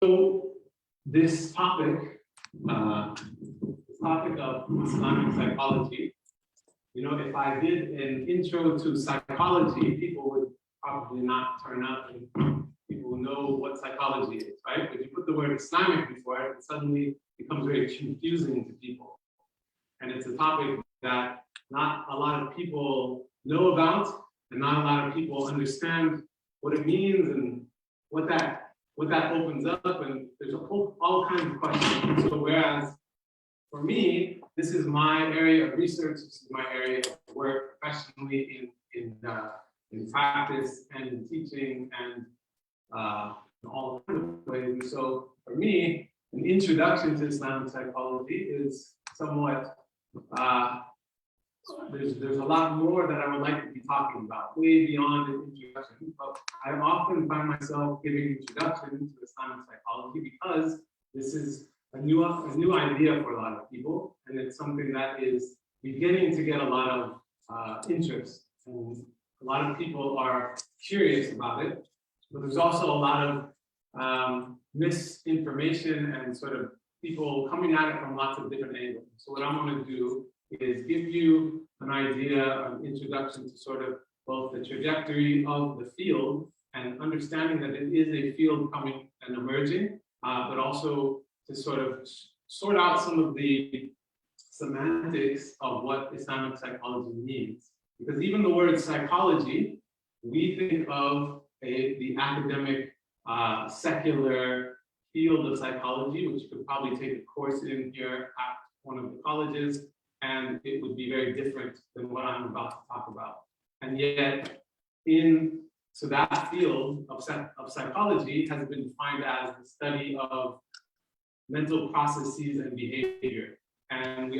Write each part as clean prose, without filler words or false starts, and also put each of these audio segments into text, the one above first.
So this topic of Islamic psychology, if I did an intro to psychology, people would probably not turn up and people will know what psychology is, right? But you put the word Islamic before it, it suddenly becomes very confusing to people. And it's a topic that not a lot of people know about, and not a lot of people understand what it means and what that opens up, and there's all kinds of questions. So whereas for me, this is my area of research, this is my area of work professionally in practice and in teaching and all kinds of ways. And so for me, an introduction to Islamic psychology is somewhat, there's a lot more that I would like to be talking about, way beyond an introduction, but I often find myself giving introduction to Islamic psychology because this is a new idea for a lot of people, and it's something that is beginning to get a lot of interest, and a lot of people are curious about it, but there's also a lot of misinformation and sort of people coming at it from lots of different angles. So what I'm going to do is give you an idea, an introduction to sort of both the trajectory of the field and understanding that it is a field coming and emerging, but also to sort of sort out some of the semantics of what Islamic psychology means. Because even the word psychology, we think of the academic, secular field of psychology, which you could probably take a course in here at one of the colleges, and it would be very different than what I'm about to talk about. And yet, so that field of psychology has been defined as the study of mental processes and behavior. And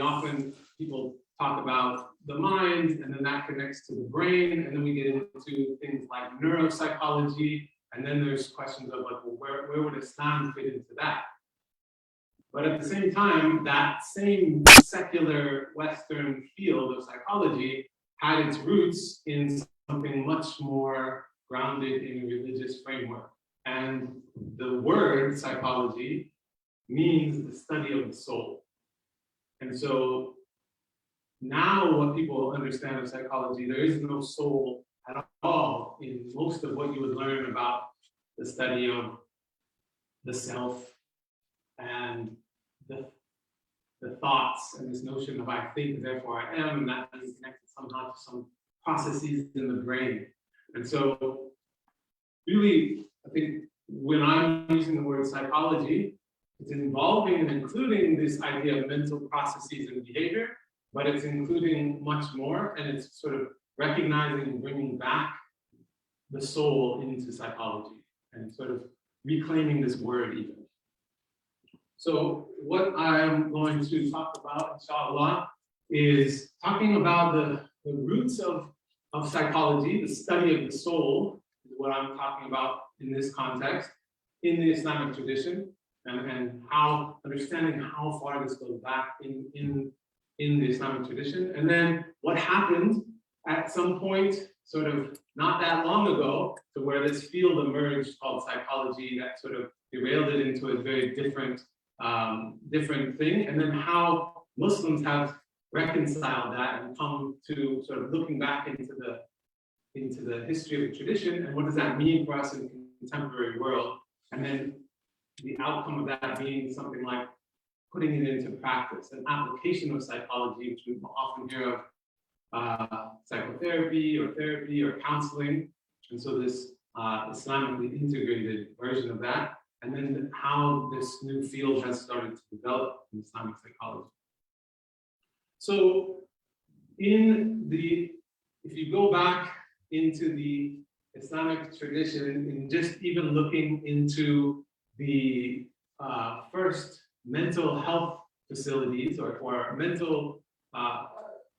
people talk about the mind, and then that connects to the brain, and then we get into things like neuropsychology, and then there's questions of like, well, where would Islam fit into that? But at the same time, that same secular Western field of psychology had its roots in something much more grounded in a religious framework. And the word psychology means the study of the soul. And so now what people understand of psychology, there is no soul at all in most of what you would learn about the study of the self and the thoughts and this notion of I think, therefore I am, and that is connected somehow to some processes in the brain. And so really, I think when I'm using the word psychology, it's involving and including this idea of mental processes and behavior, but it's including much more, and it's sort of recognizing and bringing back the soul into psychology and sort of reclaiming this word even. So what I'm going to talk about, In Sha Allah, is talking about the roots of psychology, the study of the soul, is what I'm talking about in this context, in the Islamic tradition, and how understanding how far this goes back in the Islamic tradition, and then what happened at some point, sort of not that long ago, to where this field emerged called psychology that sort of derailed it into a very different thing, and then how Muslims have reconciled that and come to sort of looking back into the history of the tradition, and what does that mean for us in the contemporary world, and then the outcome of that being something like putting it into practice, an application of psychology, which we often hear of psychotherapy or therapy or counseling, and so this Islamically integrated version of that, and then how this new field has started to develop in Islamic psychology. So if you go back into the Islamic tradition, in just even looking into the first mental health facilities or mental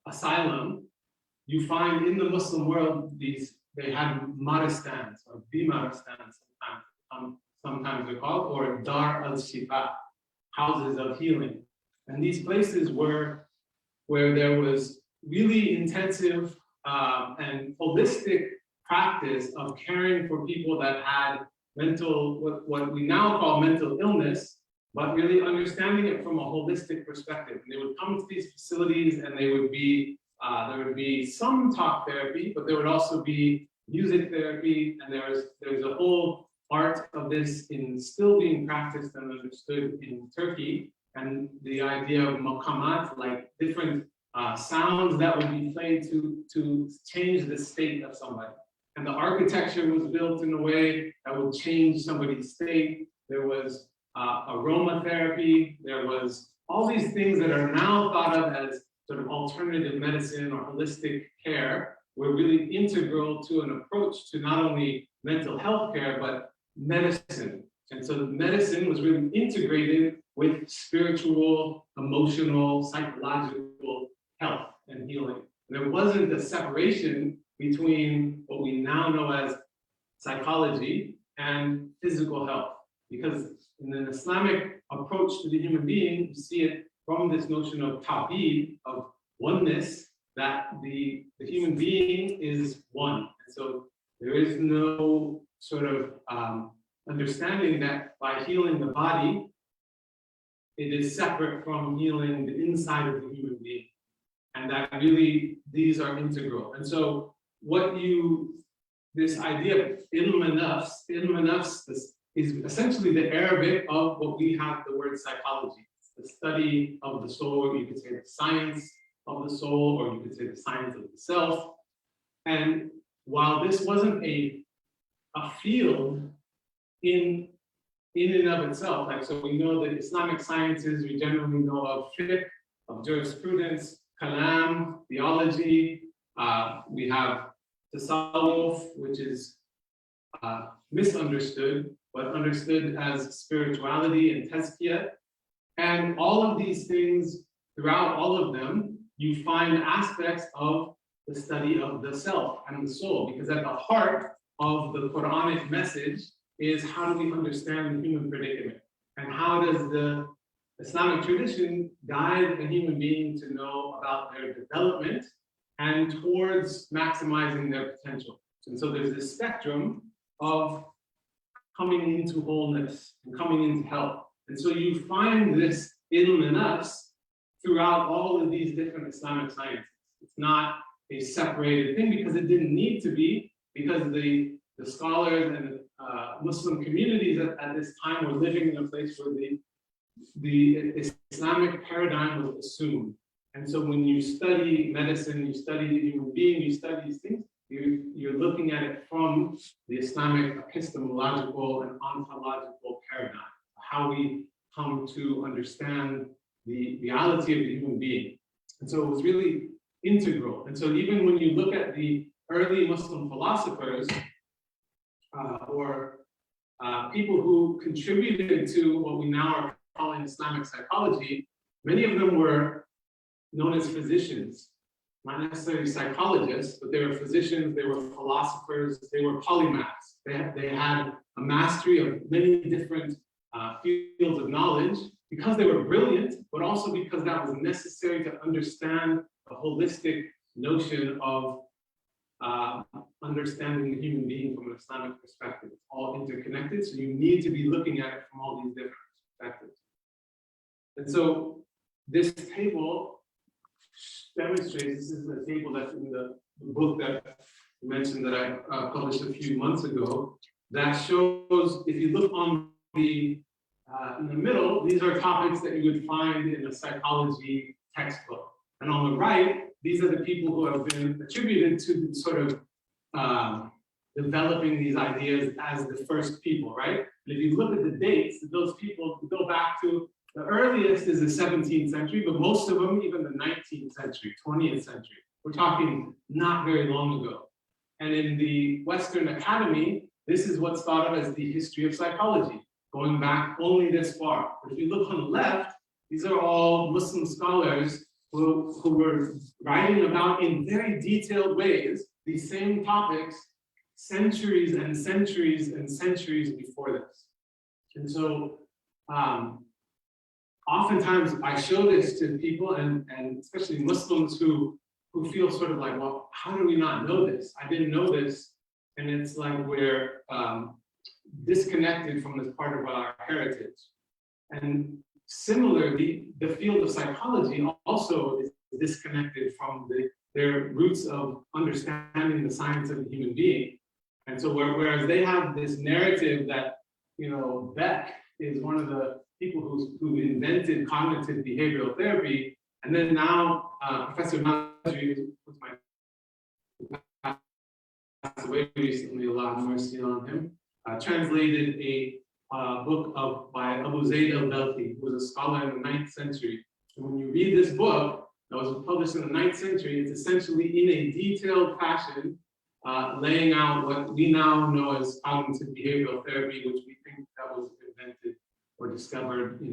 asylum, you find in the Muslim world they had maristans or bimaristans sometimes they're called, or dar al-shifa, houses of healing. And these places were where there was really intensive and holistic practice of caring for people that had what we now call mental illness, but really understanding it from a holistic perspective. And they would come to these facilities, and there would be some talk therapy, but there would also be music therapy, and there's a whole art of this still being practiced and understood in Turkey. And the idea of maqamat, like different sounds that would be played to change the state of somebody. And the architecture was built in a way that would change somebody's state. There was aromatherapy. There was all these things that are now thought of as sort of alternative medicine or holistic care were really integral to an approach to not only mental health care, but medicine. And so medicine was really integrated with spiritual, emotional, psychological health and healing. And there wasn't a separation between what we now know as psychology and physical health. Because in an Islamic approach to the human being, you see it from this notion of tawheed, of oneness, that the human being is one. And so there is no sort of understanding that by healing the body, it is separate from healing the inside of the human being. And that really, these are integral. And so this idea of ilm nafs is essentially the Arabic of what we have the word psychology. It's the study of the soul, or you could say the science of the soul, or you could say the science of the self. And while this wasn't a field in and of itself, like, so we know that Islamic sciences, we generally know of fiqh, of jurisprudence, kalam, theology, we have tasawwuf, which is misunderstood, but understood as spirituality and tazkiyah. And all of these things, throughout all of them, you find aspects of the study of the self and the soul, because at the heart of the Quranic message is how do we understand the human predicament? And how does the Islamic tradition guide a human being to know about their development and towards maximizing their potential? And so there's this spectrum of coming into wholeness and coming into health. And so you find this ilm nafs throughout all of these different Islamic sciences. It's not a separated thing because it didn't need to be, because the scholars and Muslim communities at this time were living in a place where the Islamic paradigm was assumed. And so when you study medicine, you study the human being, you study these things, you're looking at it from the Islamic epistemological and ontological paradigm, how we come to understand the reality of the human being. And so it was really integral. And so even when you look at the early Muslim philosophers, or people who contributed to what we now are calling Islamic psychology, many of them were known as physicians, not necessarily psychologists, but they were physicians, they were philosophers, they were polymaths. They had a mastery of many different fields of knowledge because they were brilliant, but also because that was necessary to understand the holistic notion of understanding the human being from an Islamic perspective. It's all interconnected, so you need to be looking at it from all these different perspectives. And so this table demonstrates, this is a table that's in the book that you mentioned that I published a few months ago, that shows, if you look on the in the middle, these are topics that you would find in a psychology textbook. And on the right, these are the people who have been attributed to sort of developing these ideas as the first people, right? And if you look at the dates, those people go back to, the earliest is the 17th century, but most of them, even the 19th century, 20th century. We're talking not very long ago. And in the Western Academy, this is what's thought of as the history of psychology, going back only this far. But if you look on the left, these are all Muslim scholars who were writing about in very detailed ways these same topics centuries and centuries and centuries before this. And so oftentimes I show this to people, and especially Muslims who feel sort of like, well, how do we not know this? I didn't know this. And it's like we're disconnected from this part of our heritage. And similarly, the field of psychology also is disconnected from their roots of understanding the science of the human being. And so whereas they have this narrative that, Beck is one of the people who invented cognitive behavioral therapy, and then now Professor Madri, who passed away recently, Allah have mercy on him, translated a book by Abu Zayd al-Balkhi, who was a scholar in the 9th century. And when you read this book, that was published in the 9th century, it's essentially in a detailed fashion laying out what we now know as cognitive behavioral therapy, which we think that was invented or discovered, in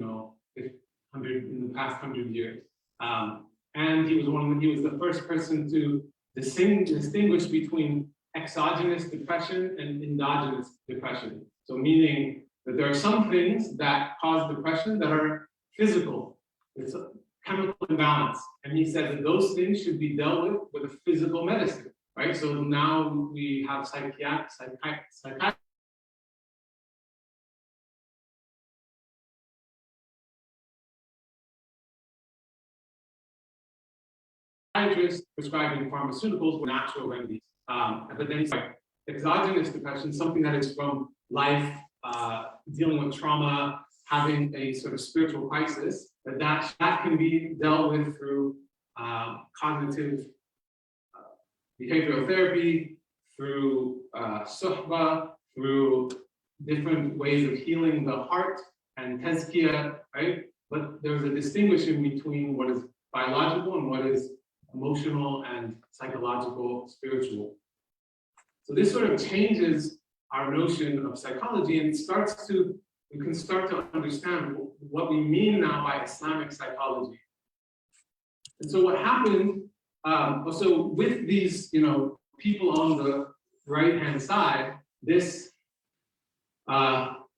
the past 100 years. And he was the first person to distinguish between exogenous depression and endogenous depression. So meaning that there are some things that cause depression that are physical. It's a chemical imbalance. And he said that those things should be dealt with a physical medicine, right? So now we have psychiatrists prescribing pharmaceuticals with natural remedies. But then it's like exogenous depression, something that is from life, dealing with trauma, having a sort of spiritual crisis, that can be dealt with through cognitive behavioral therapy, through suhba, through different ways of healing the heart and tazkiyah, right? But there's a distinguishing between what is biological and what is emotional and psychological, spiritual. So this sort of changes our notion of psychology and we can start to understand what we mean now by Islamic psychology. And so what happened, so with these, people on the right-hand side, this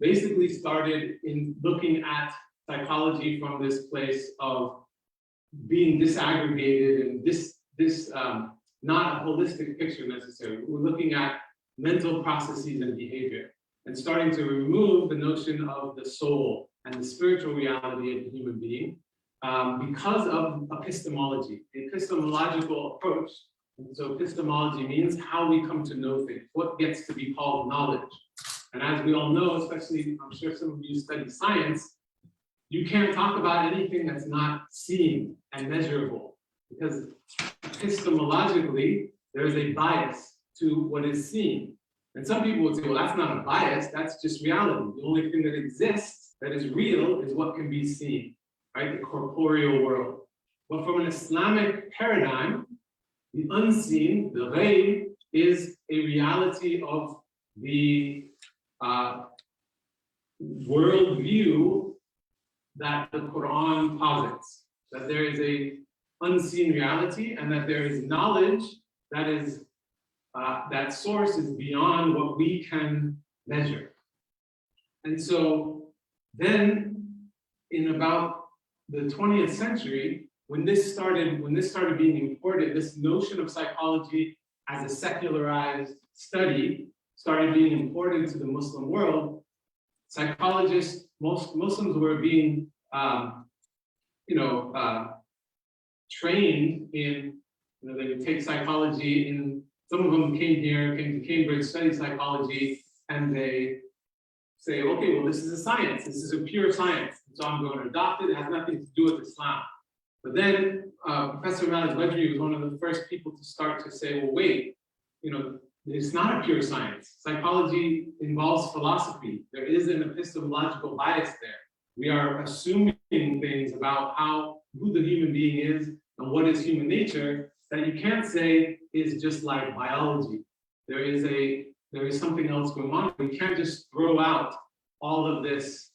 basically started in looking at psychology from this place of being disaggregated and this not a holistic picture necessarily. We're looking at mental processes and behavior and starting to remove the notion of the soul and the spiritual reality of the human being because of epistemology, the epistemological approach. And so epistemology means how we come to know things, what gets to be called knowledge. And as we all know, especially I'm sure some of you study science, you can't talk about anything that's not seen and measurable because epistemologically, there's a bias to what is seen. And some people would say, well, that's not a bias, that's just reality. The only thing that exists that is real is what can be seen, right? The corporeal world. But from an Islamic paradigm, the unseen, the ghaib, is a reality of the worldview that the Quran posits, that there is a unseen reality and that there is knowledge that is that source is beyond what we can measure. And so then in about the 20th century, when this started being imported, this notion of psychology as a secularized study started being imported to the Muslim world. Psychologists, most Muslims were being trained in, they would take psychology in, some of them came to Cambridge, study psychology, and they say, okay, well, this is a science, this is a pure science, so I'm going to adopt it, it has nothing to do with Islam. But then Professor Abdallah Rothman was one of the first people to start to say, well, wait, it's not a pure science. Psychology involves philosophy. There is an epistemological bias there. We are assuming things about who the human being is and what is human nature that you can't say is just like biology. There is something else going on. We can't just throw out all of this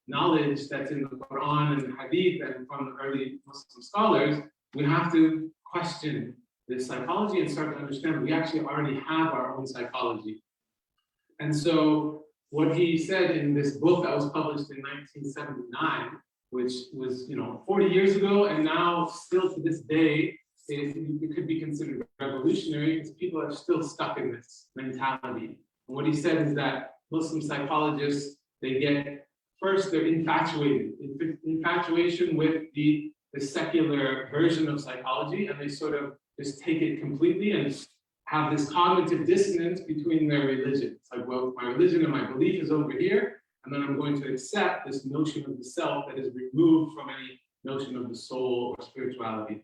knowledge that's in the Quran and the Hadith and from the early Muslim scholars. We have to question this psychology and start to understand we actually already have our own psychology. And so what he said in this book that was published in 1979, which was 40 years ago, and now still to this day, it could be considered revolutionary because people are still stuck in this mentality. And what he said is that Muslim psychologists, they get, first they're infatuated, infatuation with the secular version of psychology, and they sort of just take it completely and have this cognitive dissonance between their religion. It's like, well, my religion and my belief is over here, and then I'm going to accept this notion of the self that is removed from any notion of the soul or spirituality.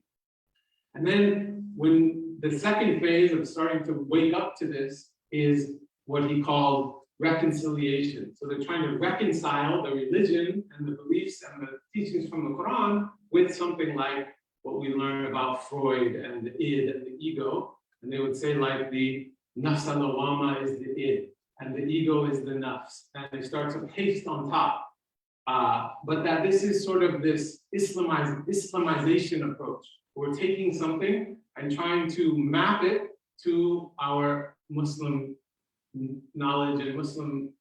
And then when the second phase of starting to wake up to this is what he called reconciliation. So they're trying to reconcile the religion and the beliefs and the teachings from the Quran with something like what we learn about Freud and the id and the ego. And they would say like the nafs al-lawama is the id and the ego is the nafs. And they start to paste on top. But that this is sort of this Islamization approach. We're taking something and trying to map it to our Muslim knowledge and Muslim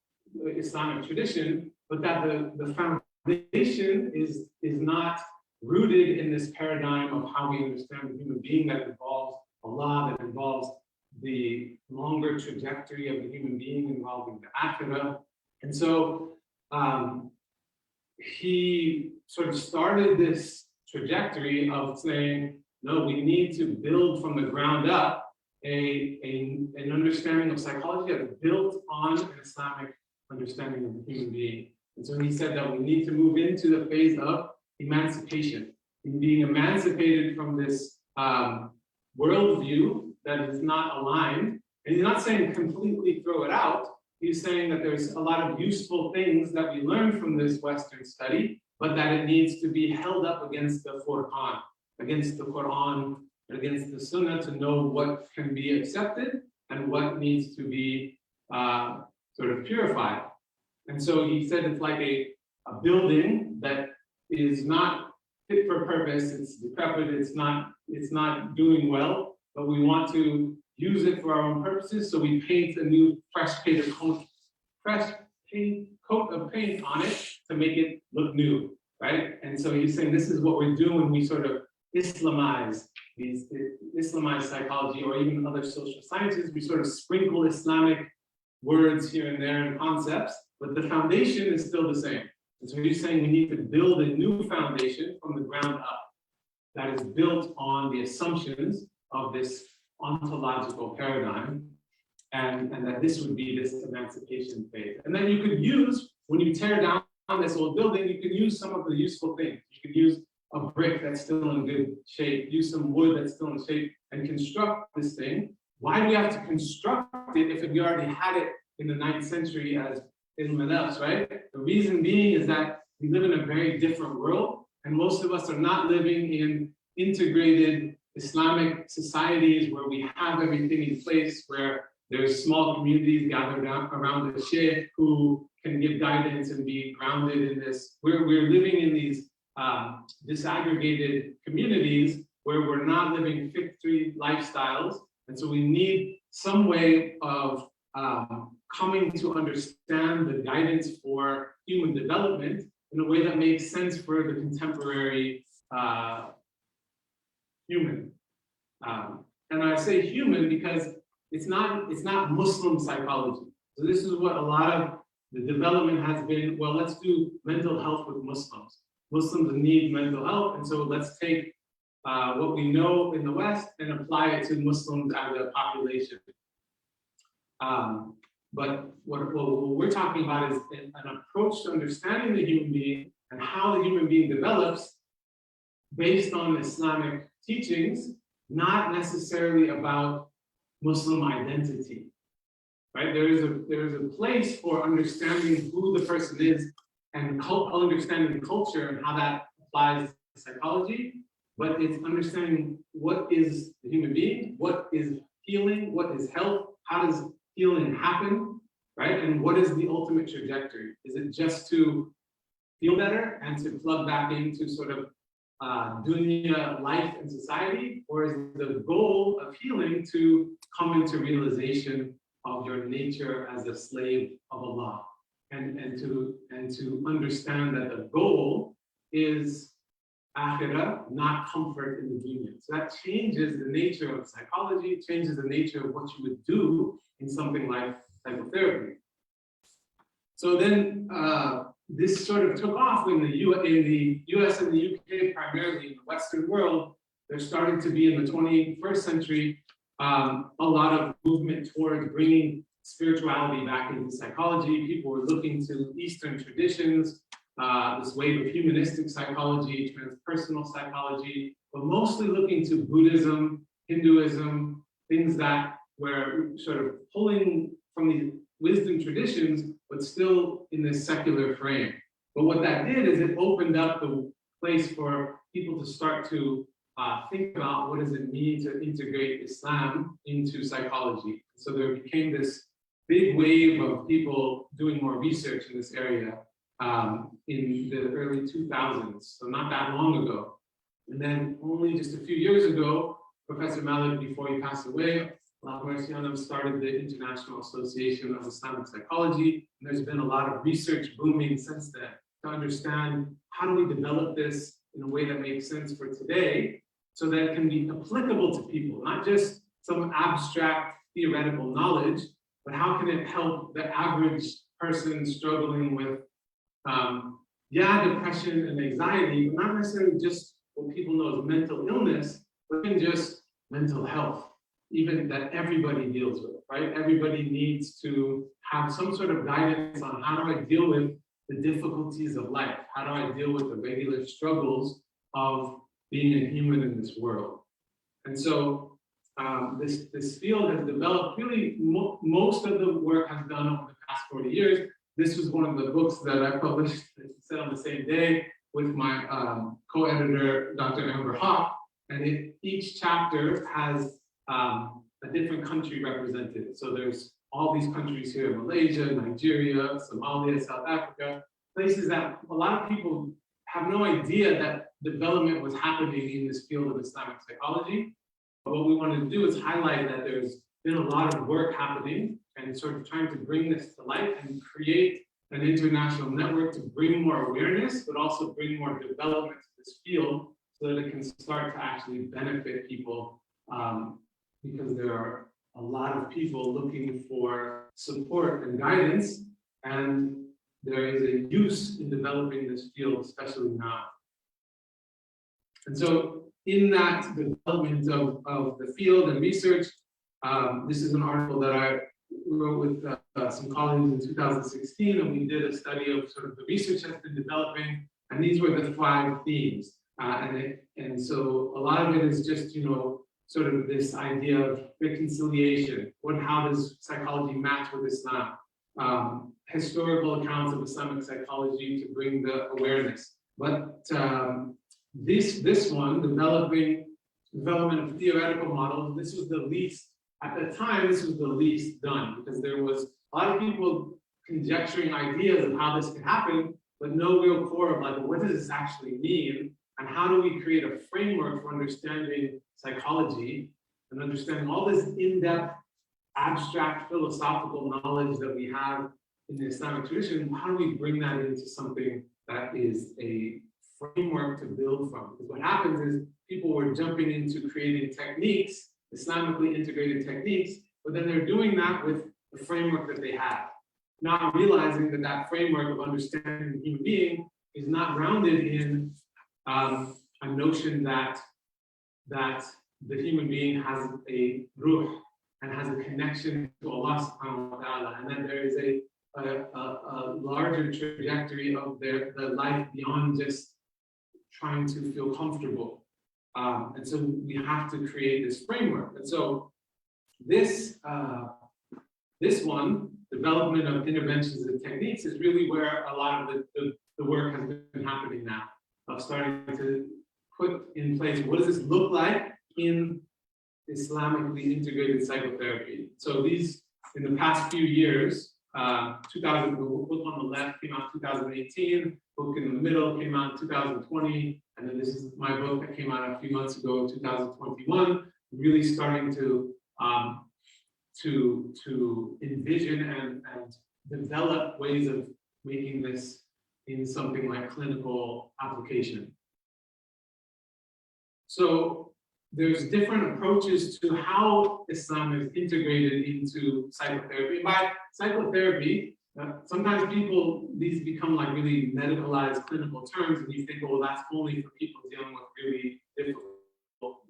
Islamic tradition, but that the foundation is not rooted in this paradigm of how we understand the human being that involves Allah, that involves the longer trajectory of the human being involving the akhirah. And so he sort of started this trajectory of saying, no, we need to build from the ground up an understanding of psychology that is built on an Islamic understanding of the human being. And so he said that we need to move into the phase of emancipation, in being emancipated from this worldview that is not aligned. And he's not saying completely throw it out. He's saying that there's a lot of useful things that we learn from this Western study, but that it needs to be held up against the Furqan, against the Quran, against the Sunnah, to know what can be accepted and what needs to be sort of purified. And so he said it's like a building that is not fit for purpose, it's decrepit, it's not doing well, but we want to use it for our own purposes, so we paint a new fresh coat of paint on it to make it look new, right? And so he's saying this is what we're doing when we sort of Islamize Islamized psychology or even other social sciences. We sort of sprinkle Islamic words here and there and concepts, but the foundation is still the same. And so he's saying we need to build a new foundation from the ground up that is built on the assumptions of this ontological paradigm, and that this would be this emancipation phase. And then you could use, when you tear down this old building, you could use some of the useful things. You could use a brick that's still in good shape, use some wood that's still in shape, and construct this thing. Why do we have to construct it if we already had it in the 9th century as ilm al-nafs, right? The reason being is that we live in a very different world, and most of us are not living in integrated Islamic societies where we have everything in place, where there's small communities gathered around the sheikh who can give guidance and be grounded in this. We're living in these disaggregated communities where we're not living fig-tree lifestyles. And so we need some way of coming to understand the guidance for human development in a way that makes sense for the contemporary human. And I say human because it's not Muslim psychology. So this is what a lot of the development has been. Well, let's do mental health with Muslims. Muslims need mental health, and so let's take what we know in the West and apply it to Muslims as a population. But what we're talking about is an approach to understanding the human being and how the human being develops based on Islamic teachings, not necessarily about Muslim identity, right? There is a place for understanding who the person is and understanding the culture and how that applies to psychology, but it's understanding what is the human being, what is healing, what is health, how does healing happen, right? And what is the ultimate trajectory? Is it just to feel better and to plug back into sort of dunya life and society, or is the goal of healing to come into realization of your nature as a slave of Allah, and to understand that the goal is akhirah, not comfort in the dunya. So that changes the nature of psychology, changes the nature of what you would do in something like psychotherapy. So then this sort of took off in the US and the UK, primarily in the Western world. There started to be in the 21st century a lot of movement towards bringing spirituality back into psychology. People were looking to Eastern traditions, this wave of humanistic psychology, transpersonal psychology, but mostly looking to Buddhism, Hinduism, things that were sort of pulling from these wisdom traditions, but still in this secular frame. But what that did is it opened up the place for people to start to think about what does it mean to integrate Islam into psychology. So there became this big wave of people doing more research in this area in the early 2000s, so not that long ago. And then only just a few years ago, Professor Malik, before he passed away, started the International Association of Islamic Psychology. And there's been a lot of research booming since then to understand how do we develop this in a way that makes sense for today so that it can be applicable to people, not just some abstract theoretical knowledge, but how can it help the average person struggling with, depression and anxiety, but not necessarily just what people know as mental illness, but even just mental health, even that everybody deals with, right? Everybody needs to have some sort of guidance on how do I deal with the difficulties of life? How do I deal with the regular struggles of being a human in this world? And so this field has developed really, most of the work has done over the past 40 years. This was one of the books that I published, as I said, on the same day with my co-editor, Dr. Amber Hawk. And each chapter has a different country represented. So there's all these countries here: Malaysia, Nigeria, Somalia, South Africa, places that a lot of people have no idea that development was happening in this field of Islamic psychology. But what we wanted to do is highlight that there's been a lot of work happening and sort of trying to bring this to life and create an international network to bring more awareness, but also bring more development to this field so that it can start to actually benefit people, because there are a lot of people looking for support and guidance, and there is a use in developing this field, especially now. And so in that development of the field and research, this is an article that I wrote with some colleagues in 2016, and we did a study of sort of the research that's been developing, and these were the 5 themes. And so a lot of it is just, sort of this idea of reconciliation. How does psychology match with Islam? Historical accounts of Islamic psychology to bring the awareness. But this one, development of theoretical models, this was the least, at the time, this was the least done, because there was a lot of people conjecturing ideas of how this could happen, but no real core of like, what does this actually mean? And how do we create a framework for understanding psychology and understanding all this in-depth, abstract philosophical knowledge that we have in the Islamic tradition? How do we bring that into something that is a framework to build from? Because what happens is people were jumping into creating techniques, Islamically integrated techniques, but then they're doing that with the framework that they have, not realizing that that framework of understanding the human being is not grounded in a notion that the human being has a ruh and has a connection to Allah subhanahu wa ta'ala, and that there is a larger trajectory of the life beyond just trying to feel comfortable. And so we have to create this framework. And so this one, development of interventions and techniques, is really where a lot of the work has been happening now, of starting to put in place, what does this look like in Islamically integrated psychotherapy? So these, in the past few years, the book on the left came out in 2018, book in the middle came out in 2020, and then this is my book that came out a few months ago, 2021, really starting to envision and develop ways of making this in something like clinical application. So there's different approaches to how Islam is integrated into psychotherapy. By psychotherapy, sometimes these become like really medicalized clinical terms, and you think, well, that's only for people dealing with really difficult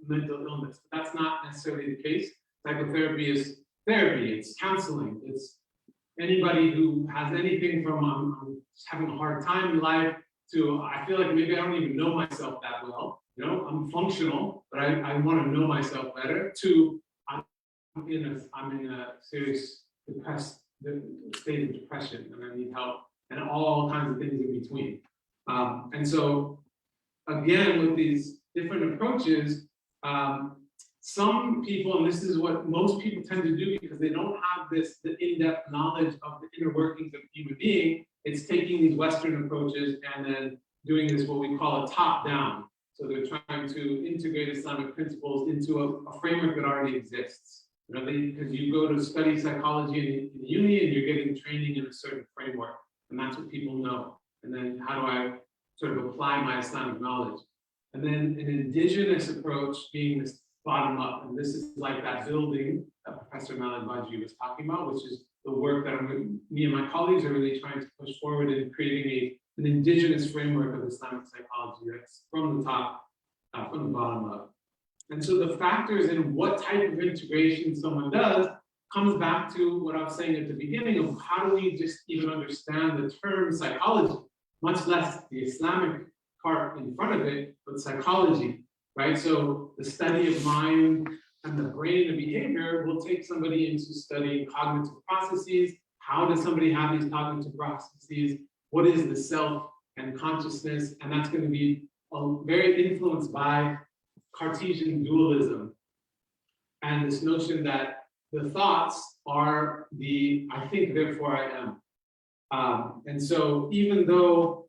mental illness. But that's not necessarily the case. Psychotherapy is therapy, it's counseling, it's anybody who has anything from I'm having a hard time in life to I feel like maybe I don't even know myself that well. You know, I'm functional, but I want to know myself better. To I'm in a serious depressed state of depression and I need help, and all kinds of things in between. And so again, with these different approaches, some people, and this is what most people tend to do because they don't have the in-depth knowledge of the inner workings of the human being, it's taking these Western approaches and then doing this, what we call a top-down. So they're trying to integrate Islamic principles into a framework that already exists. You know, because you go to study psychology in uni and you're getting training in a certain framework, and that's what people know. And then how do I sort of apply my Islamic knowledge? And then an indigenous approach being this bottom up, and this is like that building that Professor Malik Baji was talking about, which is the work that me and my colleagues are really trying to push forward in creating an indigenous framework of Islamic psychology that's from the top, from the bottom up. And so the factors in what type of integration someone does comes back to what I was saying at the beginning of how do we just even understand the term psychology, much less the Islamic part in front of it, but psychology, right? So the study of mind and the brain and behavior will take somebody into studying cognitive processes. How does somebody have these cognitive processes? What is the self and consciousness? And that's going to be very influenced by Cartesian dualism and this notion that the thoughts are the I think, therefore I am. And so even though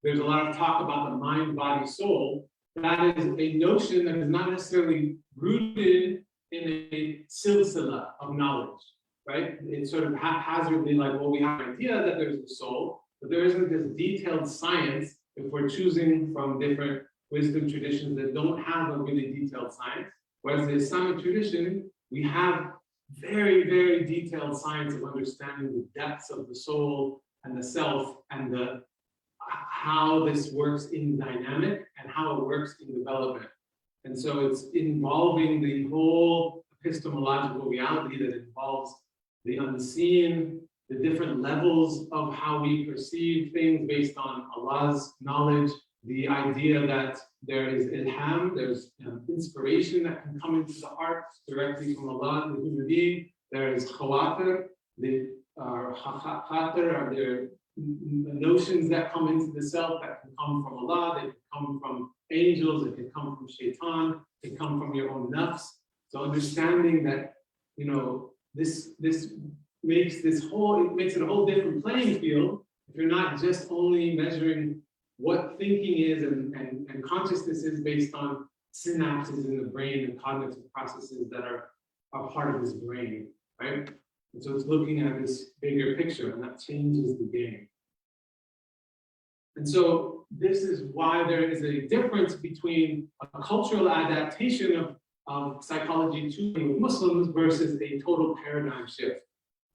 there's a lot of talk about the mind, body, soul, that is a notion that is not necessarily rooted in a silsila of knowledge, right? It's sort of haphazardly like, well, we have an idea that there's a soul, but there isn't this detailed science if we're choosing from different wisdom traditions that don't have a really detailed science. Whereas the Islamic tradition, we have very, very detailed science of understanding the depths of the soul and the self and how this works in dynamic and how it works in development. And so it's involving the whole epistemological reality that involves the unseen, the different levels of how we perceive things based on Allah's knowledge, the idea that there is ilham, there's inspiration that can come into the heart directly from Allah, the human being. There is khawatir, the khatir are there notions that come into the self that can come from Allah, they can come from angels, it can come from shaitan, it can come from your own nafs. So understanding that, you know, this makes it a whole different playing field if you're not just only measuring what thinking is and consciousness is based on synapses in the brain and cognitive processes that are part of this brain, right? And so it's looking at this bigger picture, and that changes the game. And so this is why there is a difference between a cultural adaptation of psychology to Muslims versus a total paradigm shift.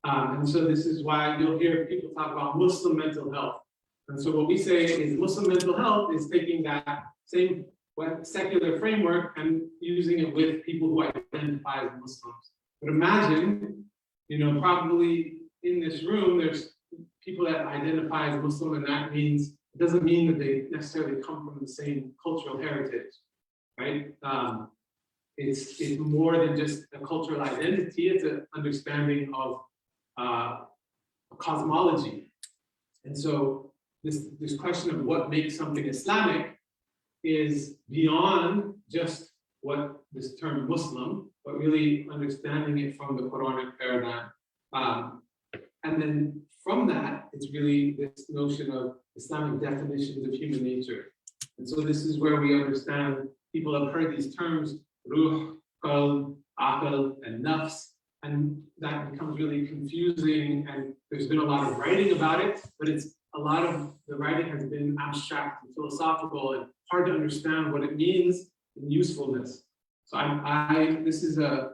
And so this is why you'll hear people talk about Muslim mental health. And so what we say is Muslim mental health is taking that same secular framework and using it with people who identify as Muslims. But imagine, you know, probably in this room, there's people that identify as Muslim, and that means, it doesn't mean that they necessarily come from the same cultural heritage, right? It's more than just a cultural identity, it's an understanding of cosmology. And so this question of what makes something Islamic is beyond just what this term Muslim, but really understanding it from the Quranic paradigm. And then from that, it's really this notion of Islamic definitions of human nature. And so this is where we understand, people have heard these terms, ruh, qalb, aql, and nafs, and that becomes really confusing, and there's been a lot of writing about it, but a lot of the writing has been abstract and philosophical and hard to understand what it means in usefulness. So this is a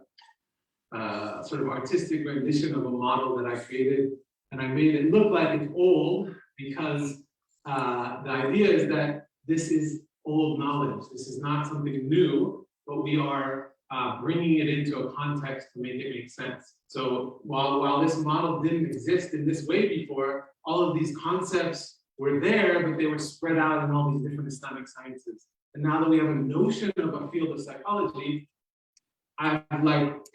sort of artistic rendition of a model that I created, and I made it look like it's old because the idea is that this is old knowledge. This is not something new, but we are bringing it into a context to make it make sense. So while this model didn't exist in this way before, all of these concepts were there, but they were spread out in all these different Islamic sciences. And now that we have a notion of a field of psychology, I've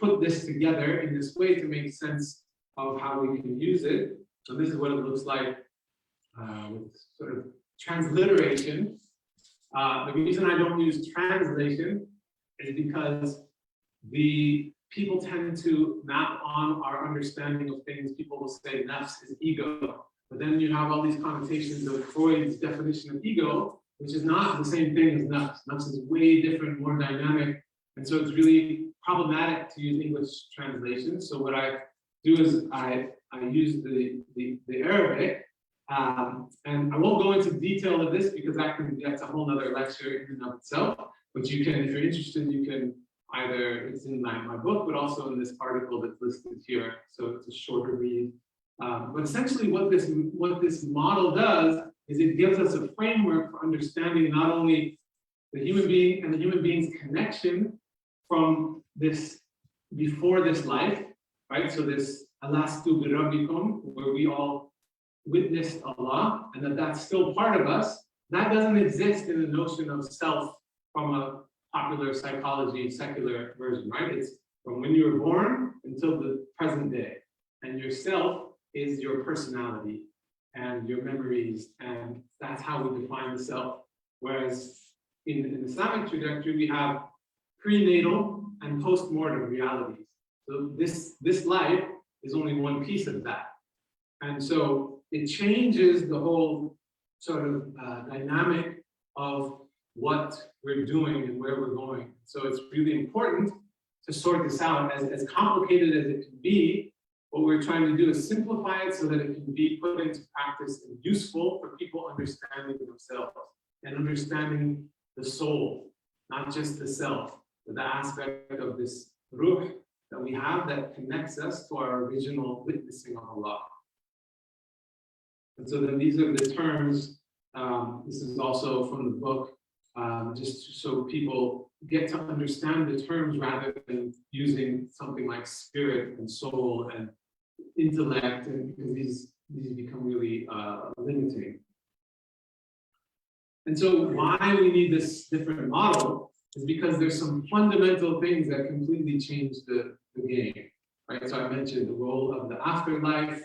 put this together in this way to make sense of how we can use it. So this is what it looks like with sort of transliteration. The reason I don't use translation is because the people tend to map on our understanding of things. People will say nafs is ego, but then you have all these connotations of Freud's definition of ego, which is not the same thing as nafs. Nafs is way different, more dynamic, and so it's really problematic to use English translations. So what I do is I use the Arabic, and I won't go into detail of this because that's a whole other lecture in and of itself. But you can, if you're interested, you can either, it's in my book, but also in this article that's listed here. So it's a shorter read. But essentially what this model does is it gives us a framework for understanding not only the human being and the human being's connection from this, before this life, right? So this alastu bi rabbikum, where we all witnessed Allah, and that's still part of us. That doesn't exist in the notion of self from a popular psychology, secular version, right? It's from when you were born until the present day. And yourself is your personality and your memories, and that's how we define the self. Whereas in Islamic trajectory, we have prenatal and post-mortem realities. So this life is only one piece of that. And so it changes the whole sort of dynamic of what we're doing and where we're going. So it's really important to sort this out. As complicated as it can be, what we're trying to do is simplify it so that it can be put into practice and useful for people understanding themselves and understanding the soul, not just the self, but the aspect of this ruh that we have that connects us to our original witnessing of Allah. And so then these are the terms. This is also from the book, just so people get to understand the terms rather than using something like spirit and soul and intellect, and because these become really limiting. And so why we need this different model is because there's some fundamental things that completely change the game, right? So I mentioned the role of the afterlife,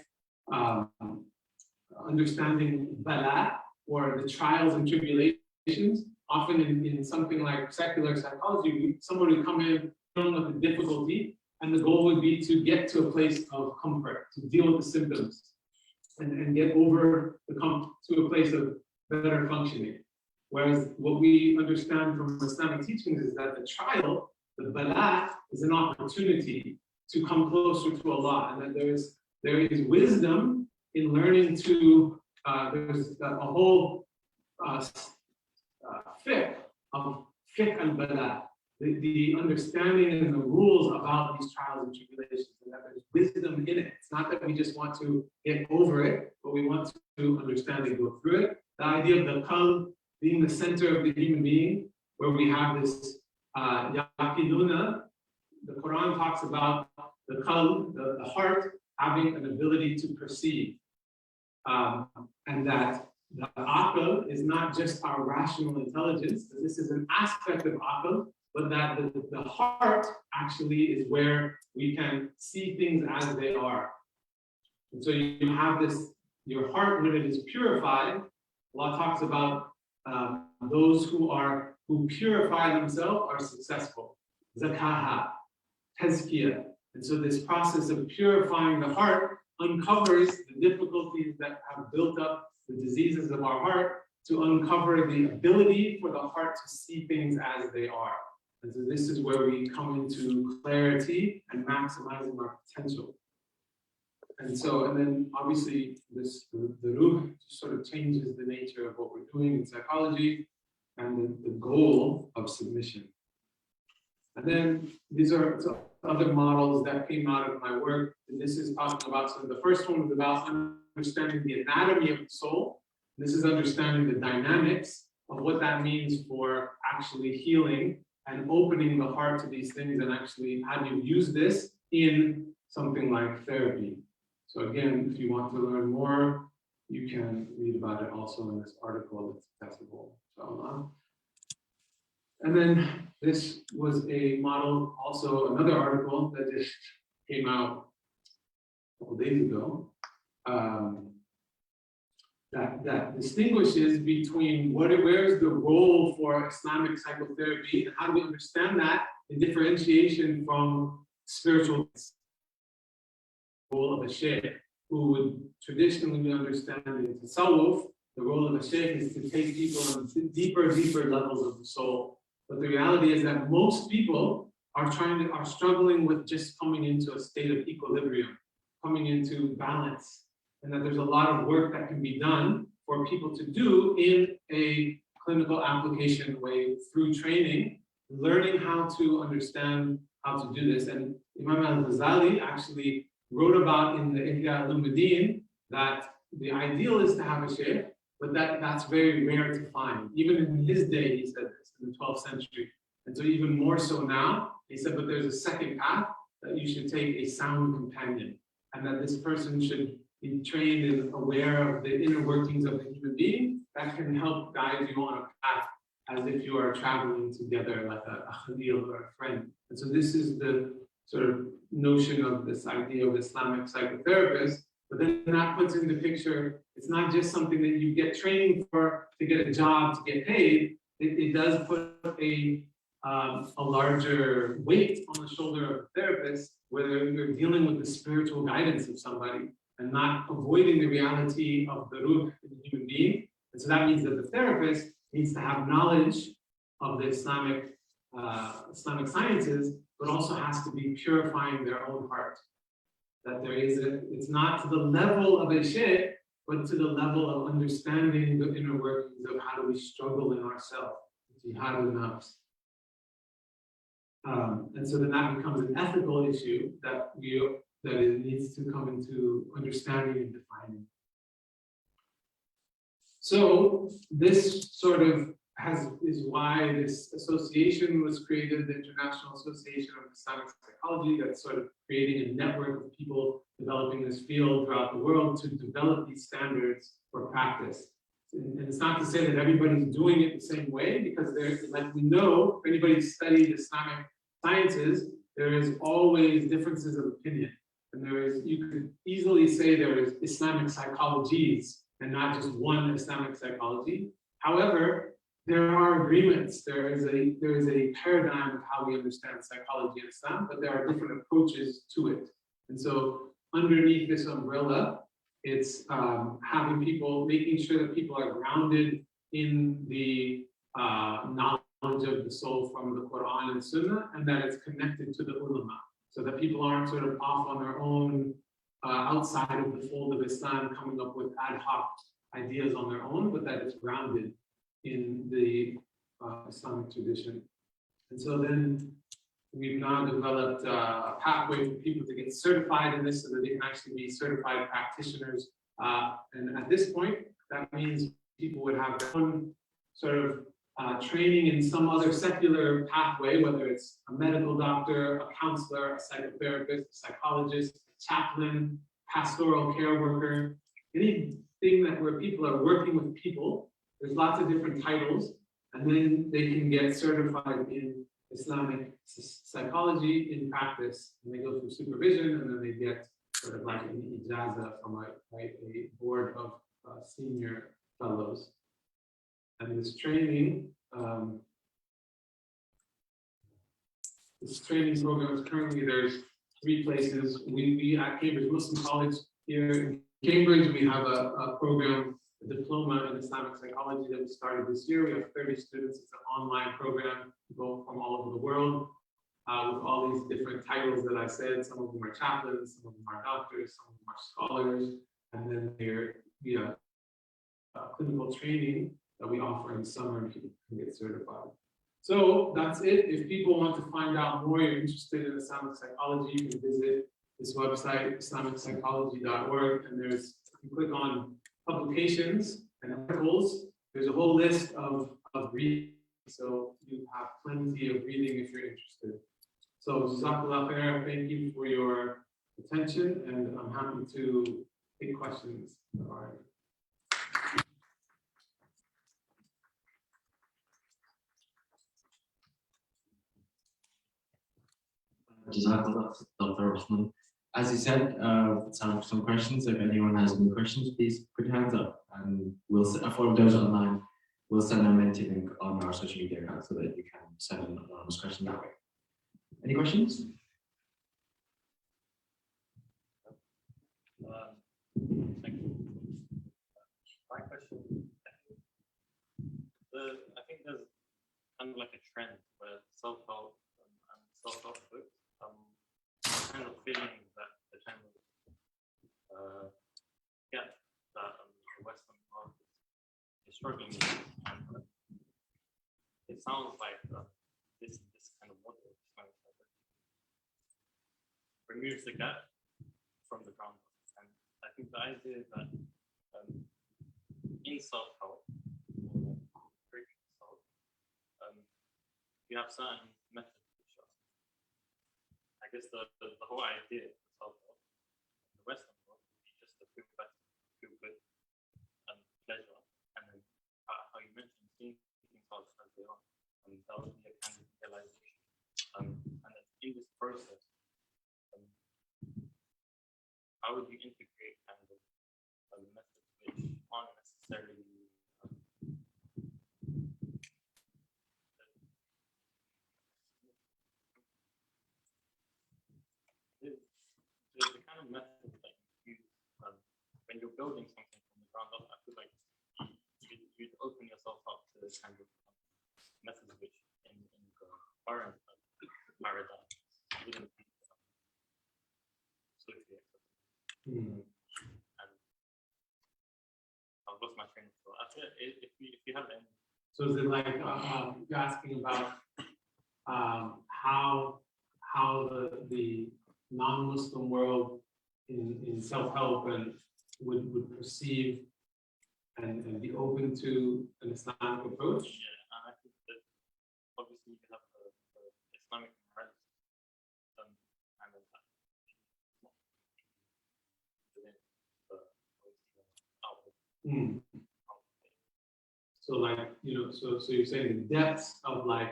understanding bala, or the trials and tribulations. Often in something like secular psychology, someone would come in dealing with the difficulty, and the goal would be to get to a place of comfort, to deal with the symptoms, and get over to a place of better functioning. Whereas what we understand from Islamic teachings is that the trial, the bala, is an opportunity to come closer to Allah, and that there is wisdom in learning to, there's a whole fiqh of fiqh al-bala, the understanding and the rules about these trials and tribulations, and that there's wisdom in it. It's not that we just want to get over it, but we want to understand and go through it. The idea of the qalb being the center of the human being, where we have this yaqiluna. The Quran talks about the qalb, the heart, having an ability to perceive. And that the aql is not just our rational intelligence, but this is an aspect of aql, but that the heart actually is where we can see things as they are. And so you have this, your heart, when it is purified, Allah talks about those who purify themselves are successful. Zakaha, tazkiyah. And so this process of purifying the heart uncovers the difficulties that have built up, the diseases of our heart, to uncover the ability for the heart to see things as they are. And so this is where we come into clarity and maximizing our potential. And so, and then obviously the ruh sort of changes the nature of what we're doing in psychology and the goal of submission. And then these are some other models that came out of my work. And this is talking about, so the first one was about understanding the anatomy of the soul. This is understanding the dynamics of what that means for actually healing and opening the heart to these things, and actually how do you use this in something like therapy. So again, if you want to learn more, you can read about it also in this article that's accessible, inshallah. And then this was a model, also another article that just came out a couple days ago, that distinguishes between where is the role for Islamic psychotherapy and how do we understand that in differentiation from spiritual role of a sheikh, who would traditionally understand in tasawwuf, the role of a sheikh is to take people on deeper levels of the soul. But the reality is that most people are struggling with just coming into a state of equilibrium, coming into balance, and that there's a lot of work that can be done for people to do in a clinical application way through training, learning how to understand how to do this. And Imam al-Ghazali actually wrote about in the Ihya al-Ulumuddin that the ideal is to have a sheikh, but that's very rare to find. Even in his day, he said this, in the 12th century. And so even more so now, he said, but there's a second path, that you should take a sound companion, and that this person should be trained and aware of the inner workings of the human being that can help guide you on a path as if you are traveling together like a khalil or a friend. And so this is the sort of notion of this idea of Islamic psychotherapist. But then that puts in the picture, it's not just something that you get training for to get a job, to get paid. It does put a larger weight on the shoulder of the therapist, whether you're dealing with the spiritual guidance of somebody and not avoiding the reality of the ruh in the human being. And so that means that the therapist needs to have knowledge of the Islamic sciences, but also has to be purifying their own heart. That there is it's not to the level of a sheikh, but to the level of understanding the inner workings of how do we struggle in ourselves, jihad al-nafs. And so then that becomes an ethical issue that it needs to come into understanding and defining. So this sort of is why this association was created, the International Association of Islamic Psychology, that's sort of creating a network of people developing this field throughout the world to develop these standards for practice. And it's not to say that everybody's doing it the same way, because there's, like we know, if anybody's studied Islamic sciences, there is always differences of opinion. And you could easily say there is Islamic psychologies and not just one Islamic psychology. However, there are agreements. There is a paradigm of how we understand psychology in Islam, but there are different approaches to it. And so underneath this umbrella, it's having people, making sure that people are grounded in the knowledge of the soul from the Quran and Sunnah, and that it's connected to the ulama, so that people aren't sort of off on their own outside of the fold of Islam, coming up with ad hoc ideas on their own, but that it's grounded in the Islamic tradition. And so then we've now developed a pathway for people to get certified in this so that they can actually be certified practitioners. And at this point, that means people would have their own sort of training in some other secular pathway, whether it's a medical doctor, a counselor, a psychotherapist, a psychologist, a chaplain, pastoral care worker, anything where people are working with people. There's lots of different titles, and then they can get certified in Islamic psychology in practice, and they go through supervision, and then they get sort of like an ijaza from a board of senior fellows. And this training program is currently, there's 3 places. We at Cambridge Muslim College here in Cambridge, we have a program, a diploma in Islamic psychology that we started this year. We have 30 students. It's an online program, people from all over the world, with all these different titles that I said. Some of them are chaplains, some of them are doctors, some of them are scholars, and then we have clinical training that we offer in summer, and people can get certified. So that's it. If people want to find out more, you're interested in Islamic psychology, you can visit this website, islamic-psychology.org, and there's, you click on publications and articles, there's a whole list of reading, so you have plenty of reading if you're interested. So Jazakallah khair, thank you for your attention, and I'm happy to take questions. All right. Jazakallah, Dr. Rothman. As you said, some questions. If anyone has any questions, please put your hands up, and we'll for those online, we'll send a Menti link on our social media account so that you can send an anonymous question that way. Any questions? Thank you. My question, I think there's kind of like a trend where self-help and self-help books, kind of feeling that the kind of gap that the Western world is struggling with, and it sounds like this kind of model removes the gap from the ground up. And I think the idea that in self-help, or self, you have certain methods. I guess the whole idea of self-help in the Western world is just to feel better, feel good, and pleasure, and then how you mentioned seeing things as they are, and that would be a kind of realization. And then in this process, how would you integrate kind of methods which aren't necessarily the kind of methods that you use when you're building something from the ground up? I feel like you'd open yourself up to this kind of methods which in the current paradigm wouldn't be socially acceptable. And I've lost my train of thought. If you have any. So is it like you're asking about how the non-Muslim world in self-help and would perceive and be open to an Islamic approach? Yeah, and I think that obviously you have the Islamic morality and then that So like, so you're saying the depths of like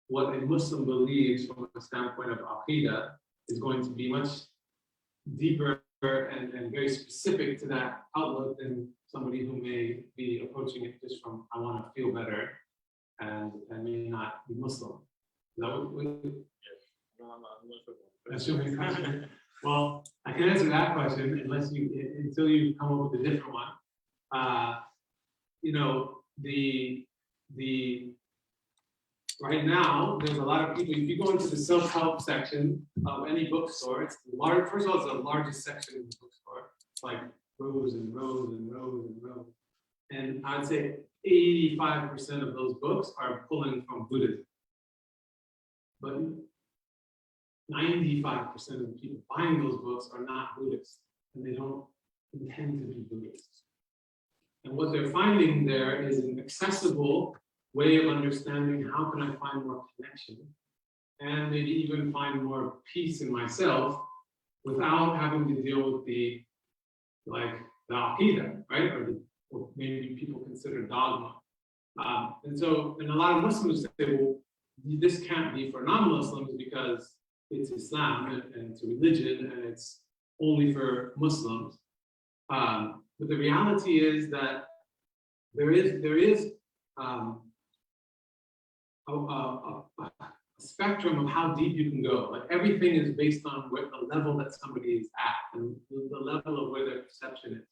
what a Muslim believes from a standpoint of Aqidah is going to be much deeper and very specific to that outlook than somebody who may be approaching it just from, I want to feel better, and may not be Muslim. Is that what yes. No, I'm not sure. Well, I can answer that question until you come up with a different one. Right now, there's a lot of people, if you go into the self-help section of any bookstore, it's large. First of all, it's the largest section in the bookstore. It's like rows and rows and rows and rows. And I'd say 85% of those books are pulling from Buddhism. But 95% of the people buying those books are not Buddhists, and they don't intend to be Buddhists. And what they're finding there is an accessible way of understanding how can I find more connection and maybe even find more peace in myself without having to deal with the Aqidah, right? Or maybe people consider dogma. And a lot of Muslims say, well, this can't be for non-Muslims because it's Islam and it's a religion and it's only for Muslims. But the reality is that there is a spectrum of how deep you can go. Like everything is based on where the level that somebody is at and the level of where their perception is.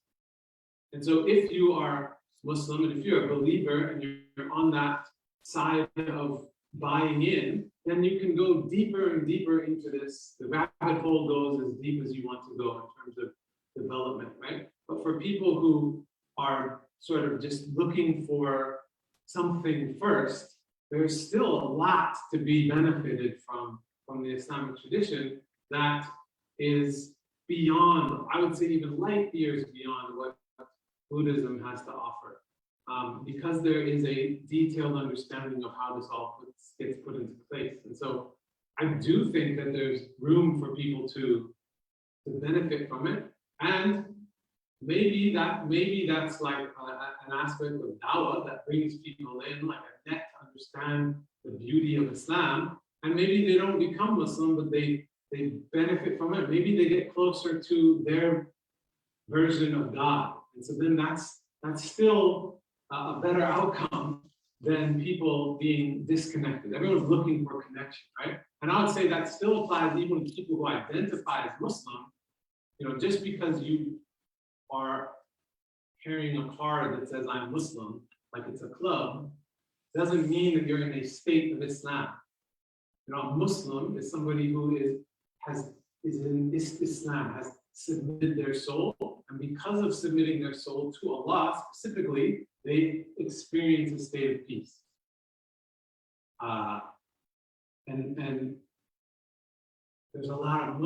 And so if you are Muslim and if you're a believer and you're on that side of buying in, then you can go deeper and deeper into this. The rabbit hole goes as deep as you want to go in terms of development, right? But for people who are sort of just looking for something first, there's still a lot to be benefited from the Islamic tradition that is beyond, I would say even light years beyond what Buddhism has to offer. Because there is a detailed understanding of how this all gets put into place. And so I do think that there's room for people to benefit from it. And maybe that's like an aspect of dawah that brings people in, like a net to understand the beauty of Islam. And maybe they don't become Muslim, but they benefit from it. Maybe they get closer to their version of God. And so then that's still a better outcome than people being disconnected. Everyone's looking for connection, right? And I would say that still applies even to people who identify as Muslim. You know, just because you are carrying a card that says I'm Muslim, like it's a club, doesn't mean that you're in a state of Islam. You know, a Muslim is somebody who is in Islam, has submitted their soul, and because of submitting their soul to Allah specifically, they experience a state of peace. And there's a lot of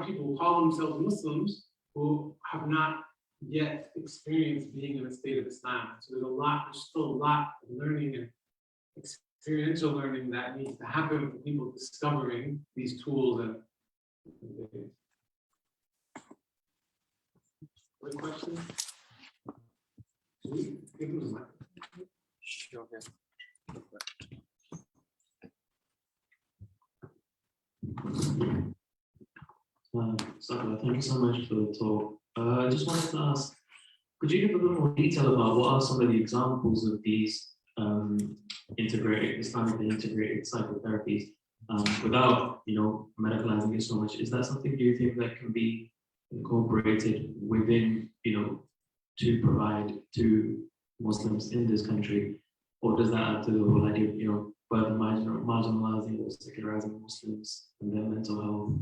people who call themselves Muslims who have not yet experienced being in a state of Islam. So there's still a lot of learning and experiential learning that needs to happen for people discovering these tools and What question? Give him the mic. Sakura, thank you so much for the talk. I just wanted to ask, could you give a bit more detail about what are some of the examples of these Islamically integrated psychotherapies without, medicalizing it so much? Is that something you think that can be incorporated within, to provide to Muslims in this country, or does that add to the whole idea of, further marginalizing or secularizing Muslims and their mental health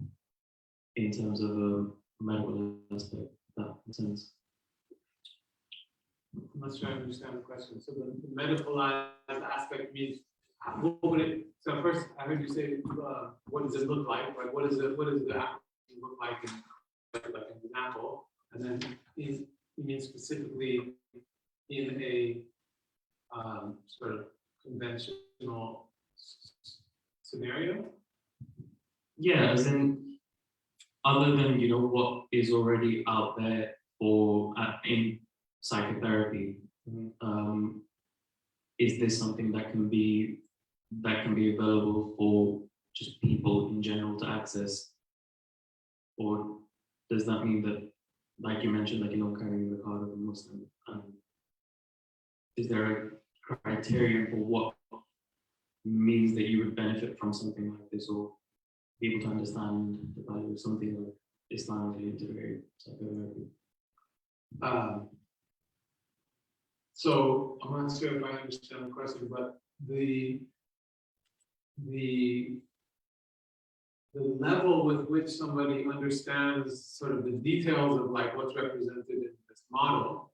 in terms of a medical aspect? That makes sense. I'm not sure I understand the question. So the medicalized aspect means, what would it? So first, I heard you say, what does it look like? Like, what does the application look like in like an example? And then you mean specifically in a sort of conventional scenario? Yeah, as in, other than what is already out there or in psychotherapy, is this something that can be available for just people in general to access, or does that mean that, like you mentioned, carrying the card of a Muslim, is there a criterion for what means that you would benefit from something like this, or be able to understand the value of something like Islamically integrated psychotherapy? So I'm not sure if I understand the question, but the level with which somebody understands sort of the details of like what's represented in this model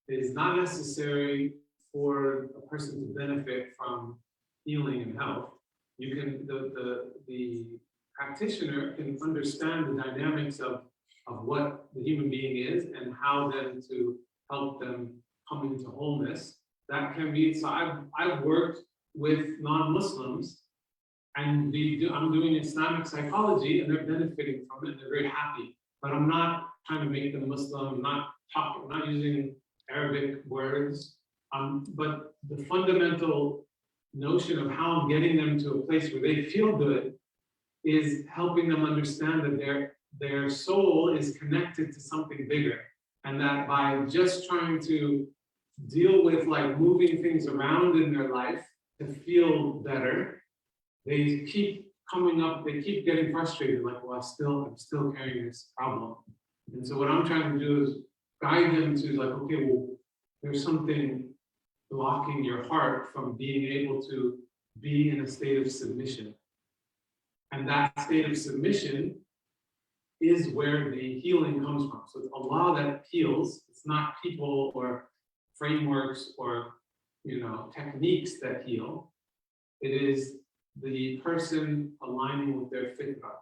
is not necessary for a person to benefit from healing and health. You can, the practitioner can understand the dynamics of what the human being is and how then to help them come into wholeness. That can be, so I've worked with non-Muslims and I'm doing Islamic psychology and they're benefiting from it and they're very happy. But I'm not trying to make them Muslim, I'm not using Arabic words. But the fundamental notion of how I'm getting them to a place where they feel good is helping them understand that their soul is connected to something bigger. And that by just trying to deal with like moving things around in their life to feel better, they keep getting frustrated, like, well, I'm still carrying this problem. And so what I'm trying to do is guide them to like, okay, well, there's something blocking your heart from being able to be in a state of submission. And that state of submission is where the healing comes from. So it's Allah that heals. It's not people or frameworks or techniques that heal. It is the person aligning with their fitrah.